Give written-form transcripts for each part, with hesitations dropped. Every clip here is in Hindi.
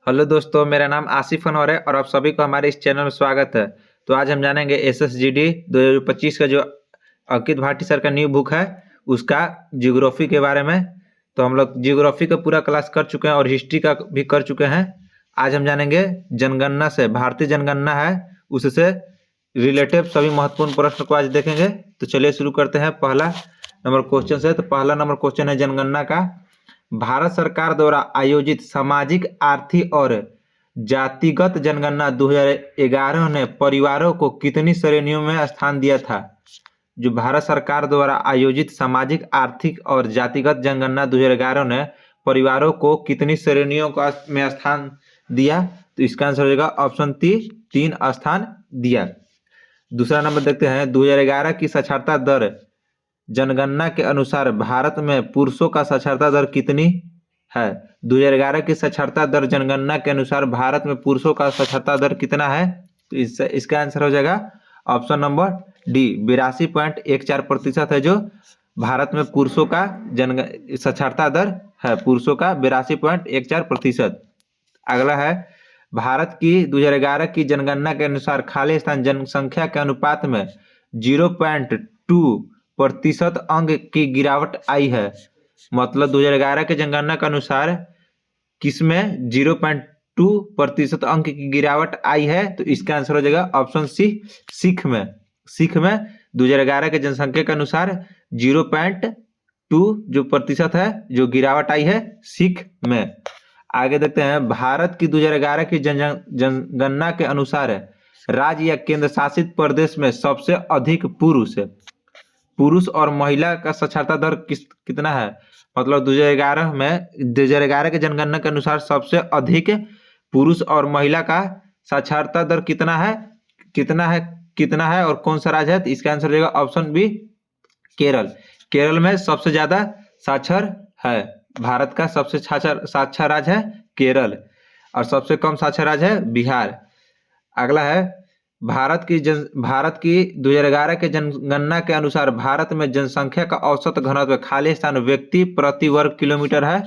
हेलो दोस्तों, मेरा नाम आसिफ अनवर है और आप सभी को हमारे इस चैनल में स्वागत है। तो आज हम जानेंगे एसएसजीडी 2025 का जो अंकित भाटी सर का न्यू बुक है उसका जियोग्राफी के बारे में। तो हम लोग जियोग्राफी का पूरा क्लास कर चुके हैं और हिस्ट्री का भी कर चुके हैं। आज हम जानेंगे जनगणना से, भारतीय जनगणना है उससे रिलेटेड सभी महत्वपूर्ण प्रश्न को आज देखेंगे। तो चलिए शुरू करते हैं पहला नंबर क्वेश्चन से। तो पहला नंबर क्वेश्चन है जनगणना का। भारत सरकार द्वारा आयोजित सामाजिक, आर्थिक और जातिगत जनगणना 2011 ने परिवारों को कितनी श्रेणियों में स्थान दिया था? जो भारत सरकार द्वारा आयोजित सामाजिक, आर्थिक और जातिगत जनगणना 2011 ने परिवारों को कितनी श्रेणियों में स्थान दिया? तो इसका आंसर हो जाएगा ऑप्शन 3 स्थान दिया। दूसरा नंबर देखते हैं, 2011 की साक्षरता दर जनगणना के अनुसार भारत में पुरुषों का साक्षरता दर कितनी है? 2011 की साक्षरता दर जनगणना के अनुसार भारत में पुरुषों का साक्षरता दर कितना है? तो इसका आंसर हो जाएगा ऑप्शन नंबर डी, 82.14% है जो भारत में पुरुषों का साक्षरता दर है, पुरुषों का 82.14%। अगला है, भारत की 2011 की जनगणना के अनुसार खाली स्थान जनसंख्या के अनुपात में 0.2% अंक की गिरावट आई है। मतलब 2011 के जनगणना के अनुसार किसमें 0.2% अंक की गिरावट आई है? तो इसका आंसर हो जाएगा ऑप्शन सी, सिख में। सिख में 2011 के जनसंख्या के अनुसार 0.2 जो प्रतिशत है जो गिरावट आई है सिख में। आगे देखते हैं, भारत की 2011 की जनगणना के अनुसार राज्य या केंद्र शासित प्रदेश में सबसे अधिक पुरुष और महिला का साक्षरता दर कितना है? मतलब 2011 के जनगणना के अनुसार सबसे अधिक पुरुष और महिला का साक्षरता दर कितना है और कौन सा राज्य है? तो इसका आंसर हो जाएगा ऑप्शन बी, केरल। केरल में सबसे ज्यादा साक्षर है। भारत का सबसे साक्षर राज्य है केरल और सबसे कम साक्षर राज्य है बिहार। अगला है, भारत की 2011 के जनगणना के अनुसार भारत में जनसंख्या का औसत घनत्व खाली स्थान व्यक्ति प्रति वर्ग किलोमीटर है।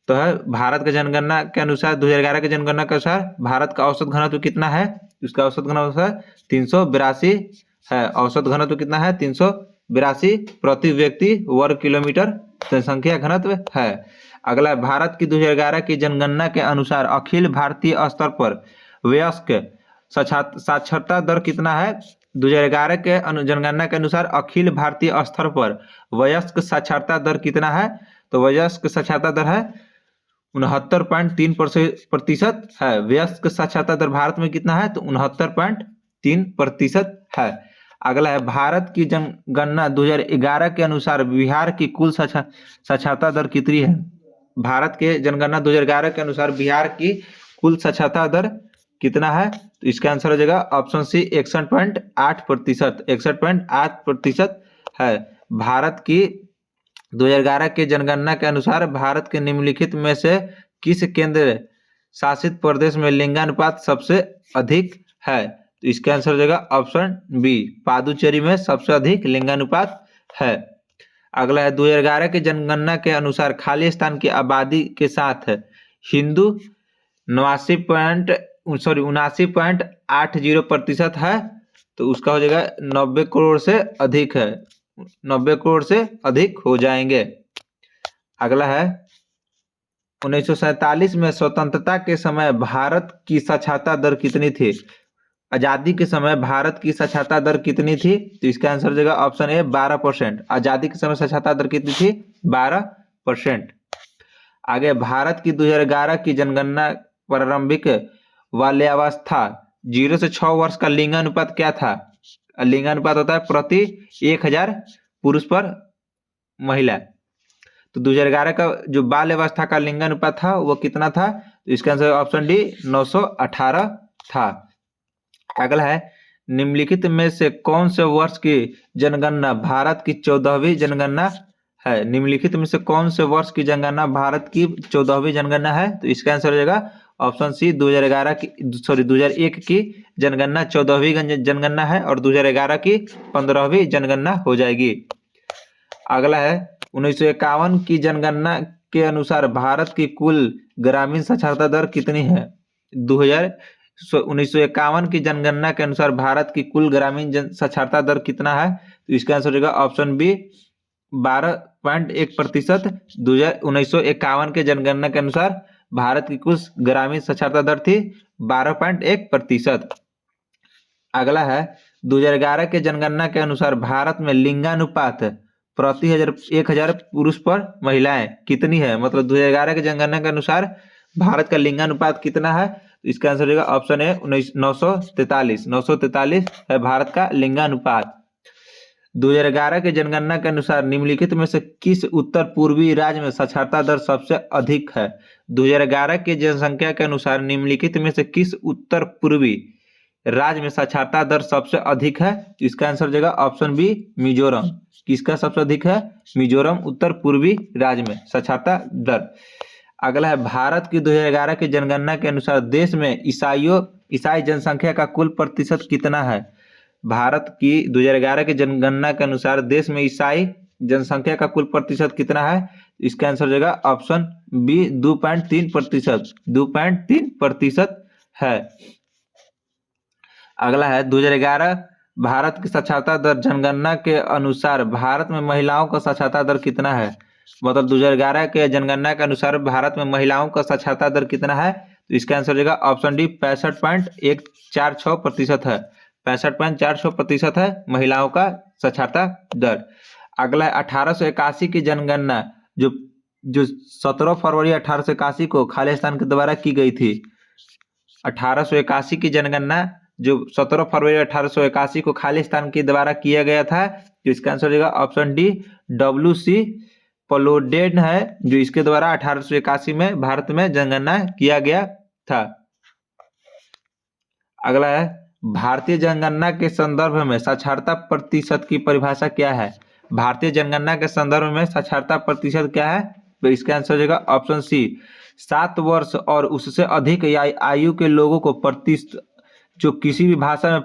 तो है भारत के जनगणना के अनुसार 2011 के जनगणना के अनुसार भारत का औसत घनत्व कितना है? उसका औसत घनत्व है 382 है। औसत घनत्व कितना है? 382 प्रति व्यक्ति वर्ग किलोमीटर जनसंख्या घनत्व है। अगला, भारत की 2011 की जनगणना के अनुसार अखिल भारतीय स्तर पर वयस्क साक्षरता दर कितना है? 2011 के जनगणना के अनुसार अखिल भारतीय स्तर पर वयस्क साक्षरता दर कितना है? तो वयस्क साक्षरता दर है 69.3% है। वयस्क साक्षरता दर भारत में कितना है? तो 69.3% है। अगला है, भारत की जनगणना 2011 के अनुसार बिहार की कुल साक्षरता दर कितनी है? भारत के जनगणना 2011 के अनुसार बिहार की कुल साक्षरता दर कितना है? तो इसका आंसर हो जाएगा ऑप्शन सी, 61.8%। 61.8% है। भारत की 2011 के जनगणना के अनुसार भारत के निम्नलिखित में से किस केंद्र शासित प्रदेश में लिंगानुपात सबसे अधिक है? तो इसका आंसर हो जाएगा ऑप्शन बी, पादुचेरी में सबसे अधिक लिंगानुपात है। अगला है, 2011 के जनगणना के अनुसार खाली स्थान की आबादी के साथ हिंदू 79.80% है। तो उसका हो जाएगा 90 करोड़ से अधिक है, 90 करोड़ से अधिक हो जाएंगे। अगला है, 1947 में स्वतंत्रता के समय भारत की साक्षरता दर कितनी थी? आजादी के समय भारत की साक्षरता दर कितनी थी? तो इसका आंसर हो जाएगा ऑप्शन ए, 12%। आजादी के समय साक्षरता दर कितनी थी? 12%। आगे, भारत की 2011 की जनगणना प्रारंभिक बाल्यावस्था 0 से 6 वर्ष का लिंगानुपात क्या था? लिंगानुपात होता है प्रति 1000 पुरुष पर महिला। तो 2011 का जो बाल्यावस्था का लिंगानुपात था वो कितना था? तो इसका आंसर ऑप्शन डी, 918 था। अगला है, निम्नलिखित में से कौन से वर्ष की जनगणना भारत की 14वीं जनगणना है? निम्नलिखित में से कौन से वर्ष की जनगणना भारत की 14वीं जनगणना है? तो इसका आंसर हो जाएगा ऑप्शन सी, 2001 की जनगणना 14वीं जनगणना है और 2011 की 15वीं जनगणना हो जाएगी। अगला है, 1951 की जनगणना के अनुसार भारत की कुल ग्रामीण साक्षरता दर कितनी है? 1951 की जनगणना के अनुसार भारत की कुल ग्रामीण साक्षरता दर कितना है? तो इसका आंसर हो जाएगा ऑप्शन बी 12.1%। 1951 के जनगणना के अनुसार भारत की कुल ग्रामीण साक्षरता दर थी 12.1%। अगला है 2011 के जनगणना के अनुसार भारत में लिंगानुपात प्रति 1000 पुरुष पर महिलाएं कितनी है? मतलब 2011 के जनगणना के अनुसार भारत का लिंगानुपात कितना है? तो इसका आंसर होगा ऑप्शन ए 943 है भारत का लिंगानुपात। 2011 के जनगणना के अनुसार निम्नलिखित में से किस उत्तर पूर्वी राज्य में साक्षरता दर सबसे अधिक है? 2011 के जनसंख्या के अनुसार निम्नलिखित में से किस उत्तर पूर्वी राज्य में साक्षरता दर सबसे अधिक है? इसका आंसर हो जाएगा ऑप्शन बी मिजोरम। किसका सबसे अधिक है? मिजोरम उत्तर पूर्वी राज्य में साक्षरता दर। अगला है भारत की 2011 की जनगणना के अनुसार देश में ईसाई जनसंख्या का कुल प्रतिशत कितना है? भारत की 2011 की जनगणना के अनुसार देश में ईसाई जनसंख्या का कुल प्रतिशत कितना है? इसका आंसर हो जाएगा ऑप्शन बी 2.3% है। अगला है 2011 भारत की साक्षरता दर जनगणना के अनुसार भारत में महिलाओं का साक्षरता दर कितना है? मतलब 2011 के जनगणना के अनुसार भारत में महिलाओं का साक्षरता दर कितना है? तो इसका आंसर हो जाएगा ऑप्शन डी 65.146% है। 65.4% है महिलाओं का साक्षरता दर। अगला है 1881 की जनगणना जो 17 फरवरी 1881 को खालिस्तान के द्वारा की गई थी। 1881 की जनगणना जो 17 फरवरी 1881 को खालिस्तान के द्वारा किया गया था, तो इसका आंसर हो जाएगा ऑप्शन डी WC पलोडेन है, जो इसके द्वारा 1881 में भारत में जनगणना किया गया था। अगला है भारतीय जनगणना के संदर्भ में साक्षरता प्रतिशत की परिभाषा क्या है? भारतीय जनगणना के संदर्भ में साक्षरता प्रतिशत क्या है? तो इसका आंसर हो जाएगा ऑप्शन सी 7 वर्ष और उससे अधिक आयु के लोगों को प्रतिशत जो किसी भी भाषा में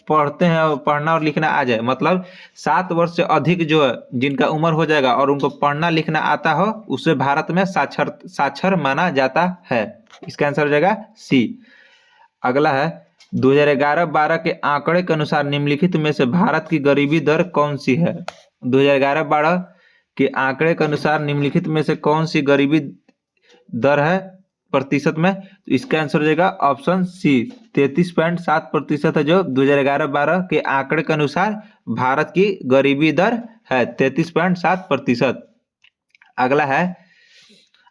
पढ़ते हैं और पढ़ना और लिखना आ जाए, मतलब 7 वर्ष से अधिक जो है जिनका उम्र हो जाएगा और उनको पढ़ना लिखना आता हो, उसे भारत में साक्षर माना जाता है। इसका आंसर हो जाएगा सी। अगला है 2011-12 के आंकड़े के अनुसार निम्नलिखित में से भारत की गरीबी दर कौन सी है? 2011-12 के आंकड़े के अनुसार निम्नलिखित में से कौन सी गरीबी दर है प्रतिशत में? तो इसका आंसर हो जाएगा ऑप्शन सी 33.7% है, जो 2011-12 के आंकड़े के अनुसार भारत की गरीबी दर है 33.7%।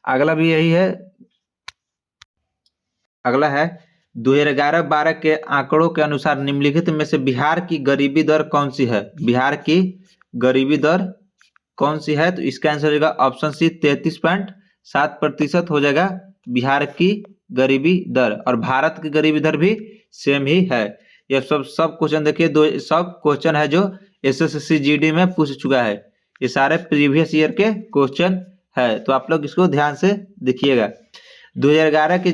अगला भी यही है। अगला है 2011-12 के आंकड़ों के अनुसार निम्नलिखित में से बिहार की गरीबी दर कौन सी है? बिहार की गरीबी दर कौन सी है? तो इसका आंसर हो जाएगा ऑप्शन सी 33.7% हो जाएगा बिहार की गरीबी दर। और भारत की गरीबी दर भी सेम ही है। यह सब क्वेश्चन देखिए, सब क्वेश्चन है जो SSC GD में पूछ चुका है। ये सारे प्रीवियस ईयर के क्वेश्चन है, तो आप लोग इसको ध्यान से देखिएगा। 2011 की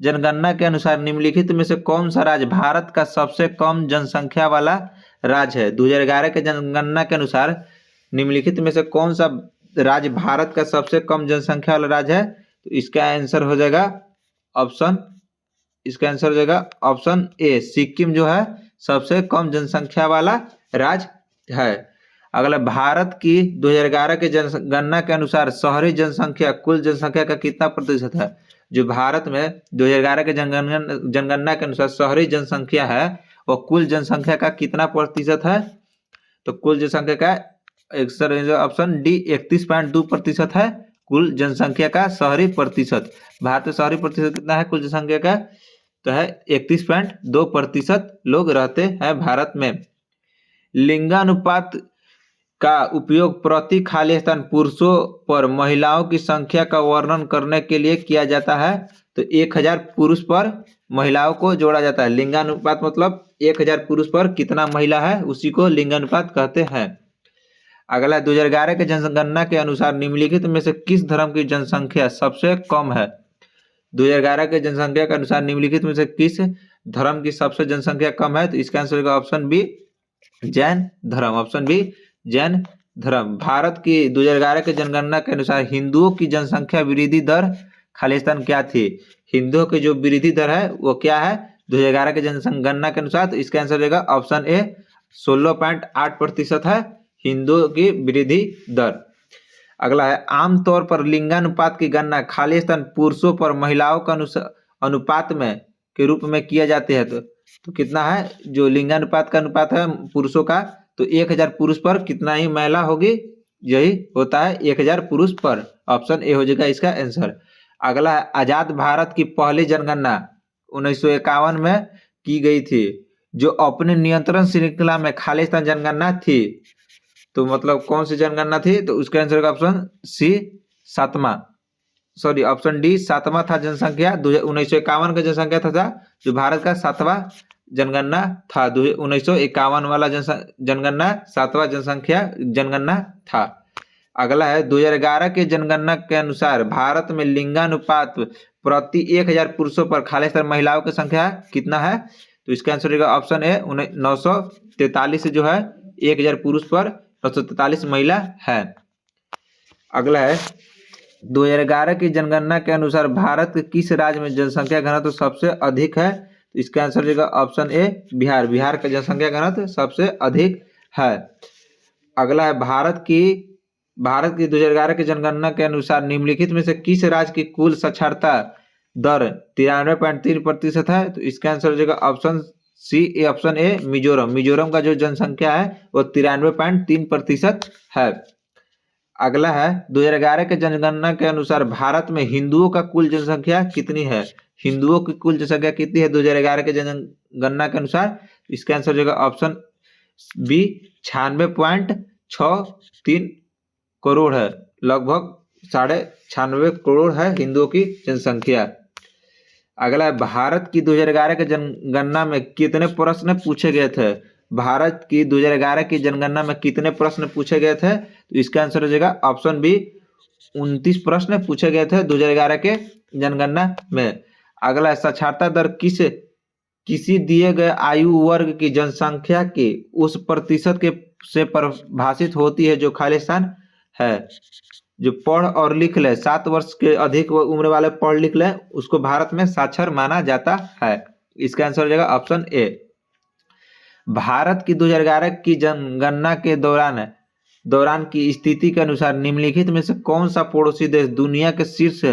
जनगणना के अनुसार निम्नलिखित में से कौन सा राज्य भारत का सबसे कम जनसंख्या वाला राज्य है? 2011 के जनगणना के अनुसार निम्नलिखित में से कौन सा राज्य भारत का सबसे कम जनसंख्या वाला राज्य है? तो इसका आंसर हो जाएगा ऑप्शन ए सिक्किम जो है सबसे कम जनसंख्या वाला राज्य है। अगला भारत की 2011 के जनगणना के अनुसार शहरी जनसंख्या कुल जनसंख्या का कितना प्रतिशत है? जो भारत में 2011 के जनगणना के अनुसार शहरी जनसंख्या है वो कुल जनसंख्या का कितना प्रतिशत है? तो कुल जनसंख्या का ऑप्शन डी 31.2% है कुल जनसंख्या का शहरी प्रतिशत। भारत में शहरी प्रतिशत कितना है कुल जनसंख्या का? तो है 31.2% लोग रहते हैं भारत में। लिंगानुपात का उपयोग प्रति खाली स्थान पुरुषों पर महिलाओं की संख्या का वर्णन करने के लिए किया जाता है। तो 1000 पुरुष पर महिलाओं को जोड़ा जाता है। लिंगानुपात मतलब 1000 पुरुष पर कितना महिला है उसी को लिंगानुपात कहते हैं। अगला 2011 के जनगणना के अनुसार निम्नलिखित में से किस धर्म की जनसंख्या सबसे कम है? 2011 के जनसंख्या के अनुसार निम्नलिखित में से किस धर्म की सबसे जनसंख्या कम है? तो इसका आंसर होगा ऑप्शन बी जैन धर्म। ऑप्शन बी जैन धर्म। भारत की 2011 की जनगणना के अनुसार हिंदुओं की जनसंख्या वृद्धि दर खालिस्तान क्या थी? हिंदुओं की जो वृद्धि दर है वो क्या है 2011 की जनगणना के अनुसार? तो इसका आंसर हो जाएगा ऑप्शन ए 16.8% है हिंदुओं की वृद्धि दर। अगला है आमतौर पर लिंगानुपात की गणना खालिस्तान पुरुषों पर महिलाओं का अनुपात में के रूप में किया जाते हैं। तो कितना है जो लिंगानुपात का अनुपात है पुरुषों का? तो 1000 पुरुष पर कितना ही महिला होगी? यही होता है 1000 पुरुष पर। ऑप्शन ए हो जाएगा इसका आंसर। अगला है आजाद भारत की पहली जनगणना 1951 में की गई थी जो अपने नियंत्रण श्रृंखला में खालिस्तान जनगणना थी। तो मतलब कौन सी जनगणना थी? तो उसका आंसर का ऑप्शन सी ऑप्शन डी 7वां था जनसंख्या 1951 का जनसंख्या था जो भारत का 7वां जनगणना था। 1951 वाला जनगणना 7वां जनगणना था। अगला है 2011 के जनगणना के अनुसार भारत में लिंगानुपात प्रति 1000 पुरुषों पर खालिस्तान महिलाओं की संख्या कितना है? तो इसका आंसर होगा ऑप्शन ए 943 जो है 1000 पुरुष पर 943 महिला है। अगला है 2011 की जनगणना के अनुसार भारत के किस राज्य में जनसंख्या घनत्व सबसे अधिक है? तो इसका आंसर होगा ऑप्शन ए बिहार। बिहार का जनसंख्या घनत्व सबसे अधिक है। अगला है भारत की 2011 की जनगणना के अनुसार निम्नलिखित में से किस राज्य की कुल साक्षरता दर 93.3% है? तो इसका आंसर हो जाएगा ऑप्शन ए मिजोरम। मिजोरम का जो जनसंख्या है वो 93.3% है। अगला है 2011 के जनगणना के अनुसार भारत में हिंदुओं का कुल जनसंख्या कितनी है? हिंदुओं की कुल जनसंख्या कितनी है 2011 के जनगणना के अनुसार? इसका आंसर हो जाएगा ऑप्शन बी 96.63 करोड़ है। लगभग 96.5 करोड़ है हिंदुओं की जनसंख्या। अगला है भारत की 2011 के जनगणना में कितने प्रश्न पूछे गए थे? भारत की 2011 की जनगणना में कितने प्रश्न पूछे गए थे? तो इसका आंसर हो जाएगा ऑप्शन बी 29 प्रश्न पूछे गए थे 2011 के जनगणना में। अगला है साक्षरता दर किसी दिए गए आयु वर्ग की जनसंख्या के उस प्रतिशत के से परिभाषित होती है जो खालिस्तान है। जो पढ़ और लिख ले 7 वर्ष के अधिक उम्र वाले पढ़ लिख ले उसको भारत में साक्षर माना जाता है। इसका आंसर हो जाएगा ऑप्शन ए। भारत की 2011 की जनगणना के दौरान की स्थिति के अनुसार निम्नलिखित में से कौन सा पड़ोसी देश दुनिया के शीर्ष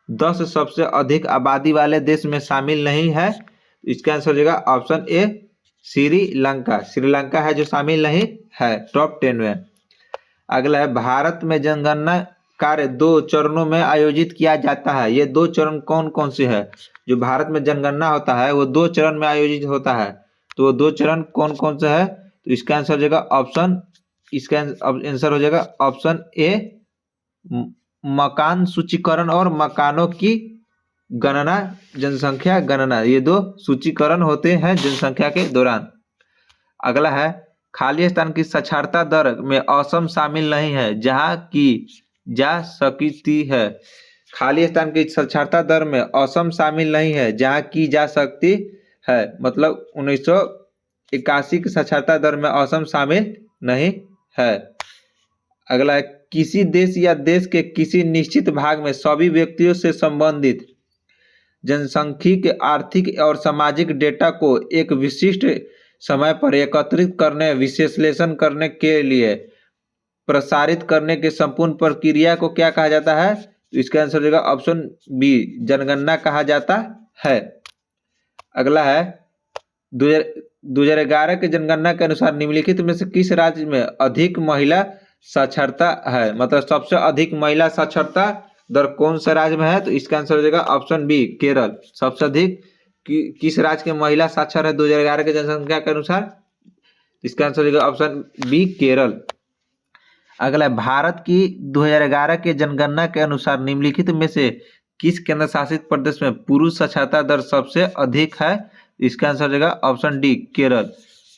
10 सबसे अधिक आबादी वाले देश में शामिल नहीं है? इसका आंसर हो जाएगा ऑप्शन ए श्रीलंका। श्रीलंका है जो शामिल नहीं है टॉप 10 में। अगला है भारत में जनगणना कार्य 2 चरणों में आयोजित किया जाता है। ये 2 चरण कौन कौन से है? जो भारत में जनगणना होता है वो 2 चरण में आयोजित होता है। तो वो 2 चरण कौन कौन से है? तो इसका आंसर हो जाएगा ऑप्शन ए मकान सूचीकरण और मकानों की गणना जनसंख्या गणना। ये 2 सूचीकरण होते हैं जनसंख्या के दौरान। अगला है खालिस्तान की साक्षरता दर में असम शामिल नहीं है जहां की जा सकती है। खालिस्तान की साक्षरता दर में असम शामिल नहीं है जहां की जा सकती है। मतलब 1981 की साक्षरता दर में असम शामिल नहीं है। अगला है किसी देश या देश के किसी निश्चित भाग में सभी व्यक्तियों से संबंधित जनसांख्यिकी आर्थिक और सामाजिक डेटा को एक विशिष्ट समय पर एकत्रित करने विश्लेषण करने के लिए प्रसारित करने के संपूर्ण प्रक्रिया को क्या कहा जाता है? तो इसका आंसर हो जाएगा ऑप्शन बी जनगणना कहा जाता है। अगला है 2011 के जनगणना के अनुसार निम्नलिखित में से किस राज्य में अधिक महिला साक्षरता है? मतलब सबसे अधिक महिला साक्षरता दर कौन सा राज्य में है? तो इसका आंसर हो जाएगा ऑप्शन बी केरल। सबसे अधिक किस राज्य के महिला साक्षर है 2011 के जनसंख्या के अनुसार? इसका आंसर हो जाएगा ऑप्शन बी केरल। अगला भारत की 2011 के जनगणना के अनुसार निम्नलिखित में से किस केंद्र शासित प्रदेश में पुरुष साक्षरता दर सबसे अधिक है? इसका आंसर हो जाएगा ऑप्शन डी केरल।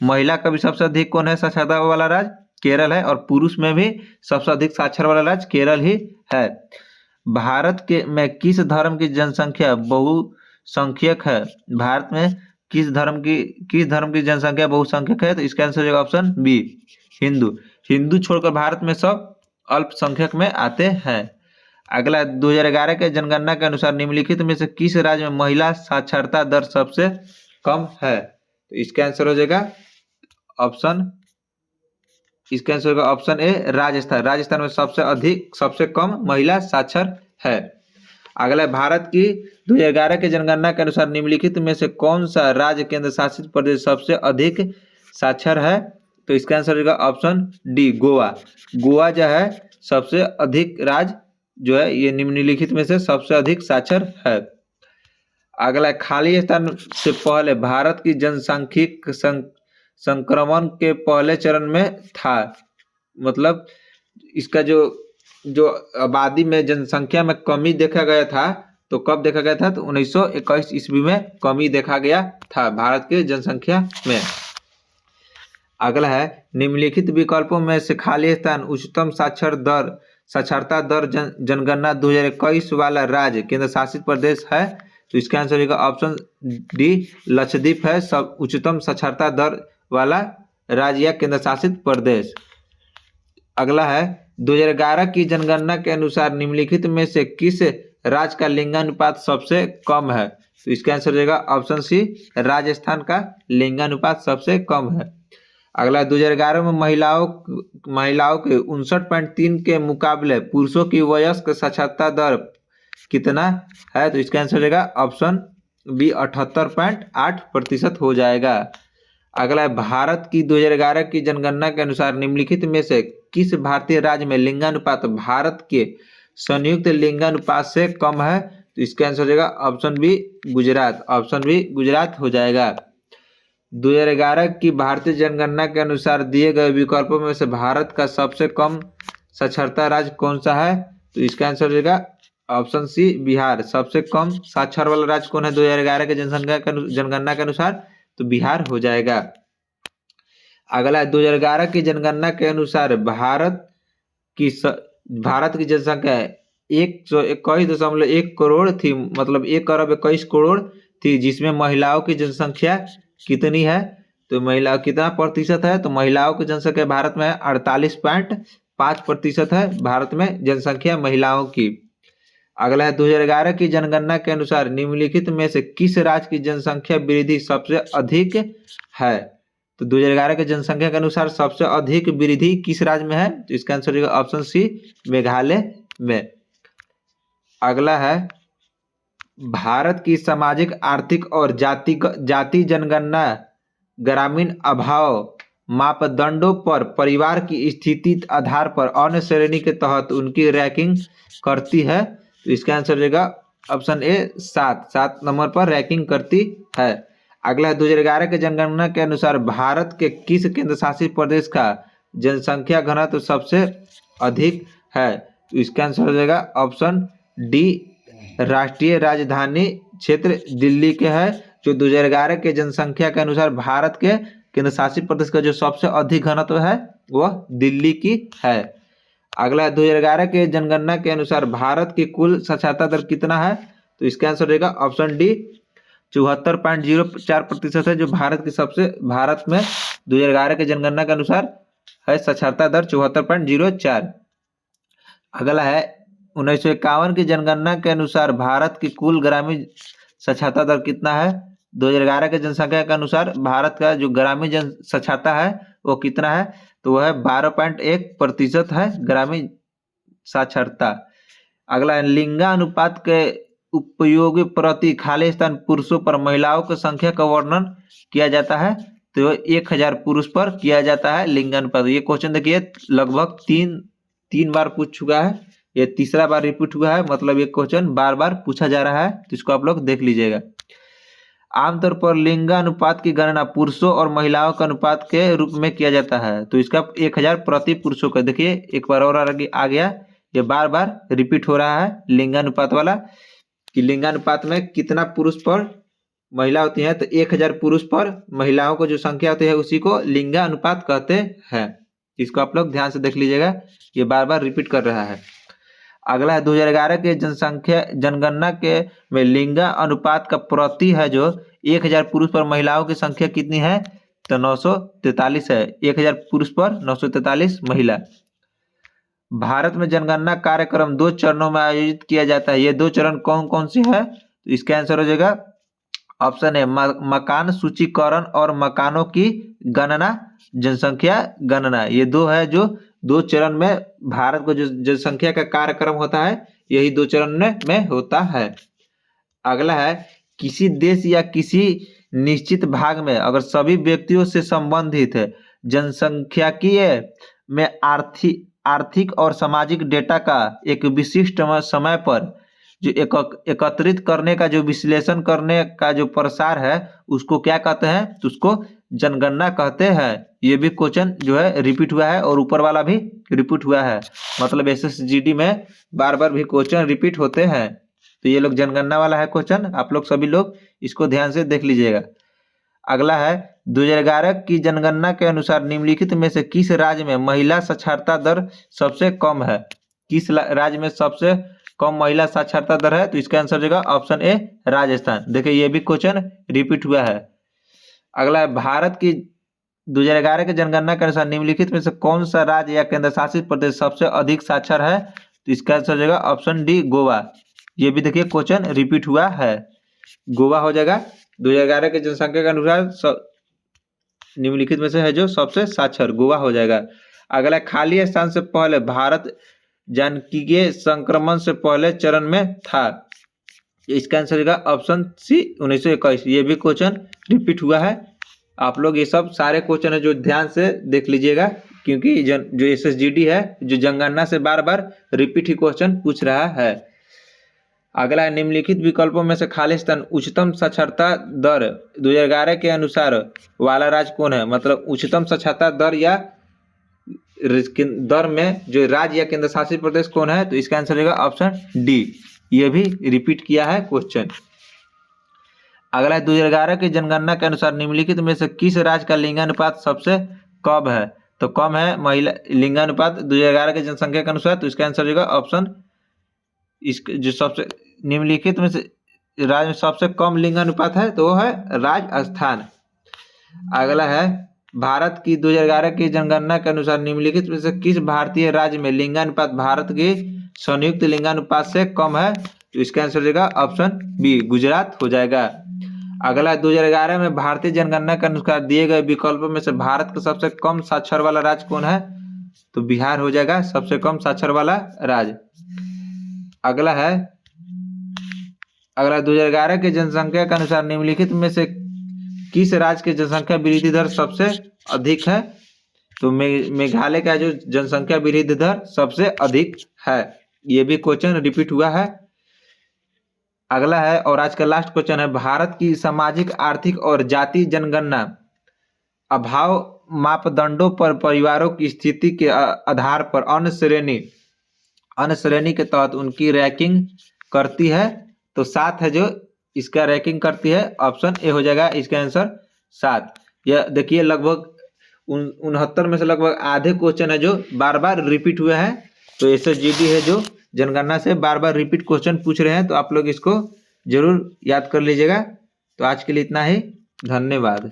महिला का भी सबसे अधिक कौन है साक्षरता वाला राज्य? केरल है। और पुरुष में भी सबसे अधिक साक्षर वाला राज्य केरल ही है। भारत के में किस धर्म की जनसंख्या बहुसंख्यक है? भारत में किस धर्म की जनसंख्या बहुसंख्यक है? तो इसका आंसर हो जाएगा ऑप्शन बी हिंदू। हिंदू छोड़कर भारत में सब अल्पसंख्यक में आते हैं। अगला 2011 के जनगणना के अनुसार निम्नलिखित में से किस राज्य में महिला साक्षरता दर सबसे कम है? तो इसका आंसर हो जाएगा ऑप्शन ए राजस्थान। राजस्थान में सबसे कम महिला साक्षर है। अगला भारत की 2011 के जनगणना के अनुसार निम्नलिखित में से कौन सा राज्य केंद्र शासित प्रदेश सबसे अधिक साक्षर है? तो इसका आंसर होगा ऑप्शन डी गोवा। गोवा जो है सबसे अधिक राज्य जो है ये निम्नलिखित में से सबसे अधिक साक्षर है। अगला खाली स्थान से पहले भारत की जनसांख्यिक संक्रमण के पहले चरण में था, मतलब इसका जो आबादी में जनसंख्या में कमी देखा गया था, तो कब देखा गया था? तो 1921 ईस्वी में कमी देखा गया था भारत के जनसंख्या में। अगला है निम्नलिखित विकल्पों में से खाली स्थान उच्चतम साक्षरता दर जनगणना 2021 वाला राज्य केंद्र शासित प्रदेश है। तो इसका आंसर होगा ऑप्शन डी लक्षद्वीप है सब उच्चतम साक्षरता दर वाला राज्य या केंद्र शासित प्रदेश। अगला है 2011 की जनगणना के अनुसार निम्नलिखित में से किस राज्य का लिंगानुपात सबसे कम है? तो इसका आंसर हो जाएगा ऑप्शन सी राजस्थान का लिंगानुपात सबसे कम है। अगला 2011 में महिलाओं के 59.3 के मुकाबले पुरुषों की वयस्क साक्षरता दर कितना है? तो इसका आंसर हो जाएगा ऑप्शन बी 78.8% हो जाएगा। अगला भारत की 2011 की जनगणना के अनुसार निम्नलिखित में से किस भारतीय राज्य में लिंगानुपात भारत के संयुक्त लिंगानुपात से कम है? तो इसका आंसर हो जाएगा option B Gujarat. Option B Gujarat हो जाएगा। 2011 की भारतीय जनगणना के अनुसार दिए गए विकल्पों में से भारत का सबसे कम साक्षरता राज्य कौन सा है? तो इसका आंसर हो जाएगा ऑप्शन सी बिहार। सबसे कम साक्षर वाला राज्य कौन है 2011 के जनगणना के अनुसार? तो बिहार हो जाएगा। अगला 2011 की जनगणना के अनुसार भारत की जनसंख्या 121.1 करोड़ थी, मतलब 1,21,00,00,000 थी, जिसमें महिलाओं की जनसंख्या कितनी है? तो महिला कितना प्रतिशत है? तो महिलाओं की जनसंख्या भारत में 48.5% है भारत में जनसंख्या महिलाओं की। अगला है 2011 की जनगणना के अनुसार निम्नलिखित में से किस राज्य की जनसंख्या वृद्धि सबसे अधिक है? तो 2011 के जनसंख्या के अनुसार सबसे अधिक वृद्धि किस राज्य में है? तो इसका आंसर होगा ऑप्शन सी मेघालय में। अगला है भारत की सामाजिक आर्थिक और जाति जनगणना ग्रामीण अभाव मापदंडों पर परिवार की स्थिति आधार पर अन्य श्रेणी के तहत उनकी रैंकिंग करती है। तो इसका आंसर हो जाएगा ऑप्शन ए 7 नंबर पर रैंकिंग करती है। अगला है 2011 के जनगणना के अनुसार भारत के किस केंद्र शासित प्रदेश का जनसंख्या घनत्व सबसे अधिक है? तो इसका आंसर हो जाएगा ऑप्शन डी राष्ट्रीय राजधानी क्षेत्र दिल्ली के है, जो 2011 के जनसंख्या के अनुसार भारत के केंद्र शासित प्रदेश का जो सबसे अधिक घनत्व है वह दिल्ली की है। अगला 2011 के जनगणना के अनुसार भारत की कुल साक्षरता दर कितना है? तो इसका आंसर रहेगा ऑप्शन डी 74.04% है, जो भारत में 2011 के जनगणना के अनुसार है साक्षरता दर 74.04। अगला है 1951 की जनगणना के अनुसार भारत की कुल ग्रामीण साक्षरता दर कितना है? 2011 के जनसंख्या के अनुसार भारत का जो ग्रामीण जन साक्षरता है वो कितना है? तो वह है 12.1% है ग्रामीण साक्षरता। अगला है लिंगानुपात के उपयोग प्रति खाली स्थान पुरुषों पर महिलाओं की संख्या का वर्णन किया जाता है। तो 1000 पुरुष पर किया जाता है लिंगानुपात। ये क्वेश्चन देखिए लगभग तीन बार पूछ चुका है, ये तीसरा बार रिपीट हुआ है, मतलब ये क्वेश्चन बार बार पूछा जा रहा है, तो इसको आप लोग देख लीजिएगा। आमतौर पर लिंगानुपात की गणना पुरुषों और महिलाओं के अनुपात के रूप में किया जाता है। तो इसका 1000 प्रति पुरुषों का देखिए एक बार और आ गया, ये बार बार रिपीट हो रहा है लिंगानुपात वाला, कि लिंगानुपात में कितना पुरुष पर महिला होती है। तो 1000 पुरुष पर महिलाओं को जो संख्या होती है उसी को लिंगानुपात कहते हैं। इसको आप लोग ध्यान से देख लीजिएगा, ये बार बार रिपीट कर रहा है। अगला है 2011 के जनगणना के में लिंगा अनुपात का प्रति है जो 1000 पुरुष पर महिलाओं की संख्या कितनी है? तो 943 है। 1000 पुरुष पर 943 महिला। भारत में जनगणना कार्यक्रम 2 चरणों में आयोजित किया जाता है। ये 2 चरण कौन कौन से है? तो इसका आंसर हो जाएगा ऑप्शन है मकान सूचीकरण और मकानों की गणना, जनसंख्या गणना। ये 2 है जो 2 चरण में भारत को जो जनसंख्या का कार्यक्रम होता है, यही 2 चरण में होता है। अगला है किसी देश या किसी निश्चित भाग में अगर सभी व्यक्तियों से संबंधित जनसंख्याकीय में आर्थिक और सामाजिक डेटा का एक विशिष्ट समय पर जो एकत्रित करने का, जो विश्लेषण करने का जो प्रसार है, उसको क्या कहते हैं? तो उसको जनगणना कहते हैं। ये भी क्वेश्चन जो है रिपीट हुआ है और ऊपर वाला भी रिपीट हुआ है, मतलब एसएसजीडी में बार बार भी क्वेश्चन रिपीट होते हैं। तो ये लोग जनगणना वाला है क्वेश्चन, आप लोग सभी लोग इसको ध्यान से देख लीजिएगा। अगला है 2011 की जनगणना के अनुसार निम्नलिखित में से किस राज्य में महिला साक्षरता दर सबसे कम है? किस राज्य में सबसे कम महिला साक्षरता दर है? तो इसका आंसर हो जाएगा ऑप्शन ए राजस्थान। देखिए ये भी क्वेश्चन रिपीट हुआ है। अगला है भारत की 2011 की जनगणना के अनुसार निम्नलिखित में से कौन सा राज्य या केंद्र शासित प्रदेश सबसे अधिक साक्षर है? तो इसका आंसर हो जाएगा ऑप्शन डी गोवा। ये भी देखिए क्वेश्चन रिपीट हुआ है, गोवा हो जाएगा। 2011 के जनसंख्या के अनुसार निम्नलिखित में से है जो सबसे साक्षर, गोवा हो जाएगा। अगला खाली स्थान से पहले भारत जनसंख्यिकीय संक्रमण से पहले चरण में था। इसका आंसर होगा ऑप्शन सी 1921। ये भी क्वेश्चन रिपीट हुआ है। आप लोग ये सब सारे क्वेश्चन है जो ध्यान से देख लीजिएगा, क्योंकि जो एसएसजीडी है जो जनगणना से बार बार रिपीट ही क्वेश्चन पूछ रहा है। अगला निम्नलिखित विकल्पों में से खाली स्थान उच्चतम साक्षरता दर 2011 के अनुसार वाला राज्य कौन है? मतलब उच्चतम साक्षरता दर या दर में जो राज्य या केंद्र शासित प्रदेश कौन है? तो इसका आंसर होगा ऑप्शन डी। ये भी रिपीट किया है क्वेश्चन। अगला 2011 की जनगणना के अनुसार निम्नलिखित में से किस राज्य का लिंगानुपात सबसे कम है? तो कम है महिला लिंगानुपात 2011 की जनसंख्या के अनुसार। तो इसका आंसर होगा ऑप्शन, इस जो सबसे निम्नलिखित में से राज्य में सबसे कम लिंगानुपात है तो वो है राजस्थान। अगला है भारत की 2011 की जनगणना के अनुसार निम्नलिखित में से किस भारतीय राज्य में लिंगानुपात भारत के संयुक्त लिंगानुपात से कम है? तो इसका आंसर हो जाएगा ऑप्शन बी गुजरात हो जाएगा। अगला 2011 में भारतीय जनगणना के अनुसार दिए गए विकल्पों में से भारत का सबसे कम साक्षर वाला राज्य कौन है? तो बिहार हो जाएगा सबसे कम साक्षर वाला राज्य। अगला 2011 के जनसंख्या के अनुसार निम्नलिखित में से किस राज्य की जनसंख्या वृद्धि दर सबसे अधिक है? तो मेघालय का जो जनसंख्या वृद्धि दर सबसे अधिक है। ये भी क्वेश्चन रिपीट हुआ है। अगला है और आज का लास्ट क्वेश्चन है भारत की सामाजिक, आर्थिक और जाति जनगणना अभाव मापदंडों पर परिवारों की स्थिति के आधार पर अन्य श्रेणी के तहत उनकी रैंकिंग करती है। तो 7 है जो इसका रैंकिंग करती है, ऑप्शन ए हो जाएगा इसका आंसर 7। यह देखिए लगभग 69 में से लगभग आधे क्वेश्चन है जो बार बार रिपीट हुए हैं। तो एसएसजीडी है जो जनगणना से बार बार रिपीट क्वेश्चन पूछ रहे हैं, तो आप लोग इसको जरूर याद कर लीजिएगा। तो आज के लिए इतना ही, धन्यवाद।